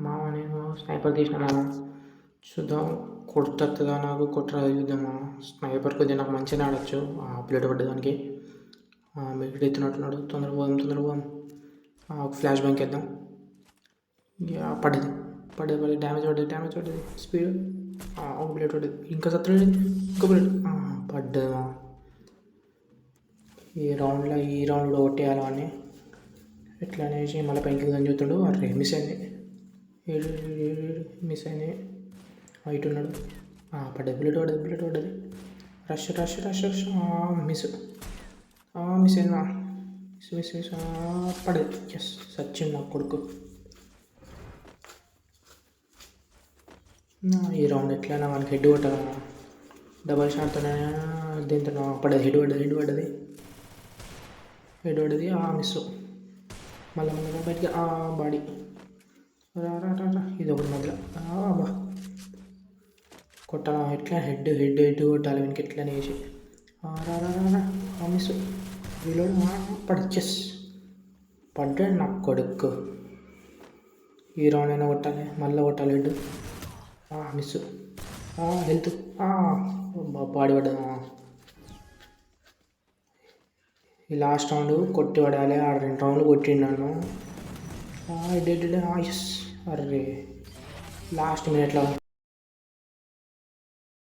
మామ నేను స్నైపర్ తీసిన మామ. చూద్దాం కొడుతుందా నాకు కొట్టరాదు చూద్దాం మామ. స్నైపర్ కొద్దిగా నాకు మంచిగానే ఆడొచ్చు. బుల్లెట్ పడ్డదానికి మిడ్ ఎత్తున్నట్టున్నాడు. తొందరగా పోదాం. ఒక ఫ్లాష్ బ్యాంక్ వేద్దాం. పడ్డది డ్యామేజ్ పడ్డది స్పీడ్. ఒక బుల్లెట్ పడ్డది. ఇంకా సత్తుడు ఇంకో బుల్లెట్ పడ్డది మామ. ఈ రౌండ్లో కొట్టేయాలి అని ఎట్లా అనేసి మళ్ళీ పైకి దని చూస్తాడు. అరే మిస్ అయింది. ఇటు ఉన్నాడు. బుల్లెట్ పడ్డది. రష్ మిస్ అయిందా. మిస్ పడదు. ఎస్ సచిన్ నా కొడుకు. ఈ రౌండ్ ఎట్లయినా మనకి హెడ్ కొట్టాలి. డబల్ షాట్తోనే దీంతో పడ్డది. హెడ్ పడ్డది. మిస్. మళ్ళీ బయటికి బాడీ ఇది ఒకటి మధ్యలో బా కొట్టాలి. ఎట్లా హెడ్ కొట్టాలి వీనికి ఎట్లనే వేసి మిస్. రీలోడ్ చెస్ పడ్డాడు నా కొడుకు. ఈ రౌండ్ అయినా కొట్టాలి. మళ్ళీ కొట్టాలి హెడ్. మిస్. హెల్త్ బాడీ పడ్డది. ఈ లాస్ట్ రౌండ్ కొట్టి పడాలి. 2 రౌండ్లు కొట్టిండాను. ఎస్ అర్రే లాస్ట్ మినిట్లో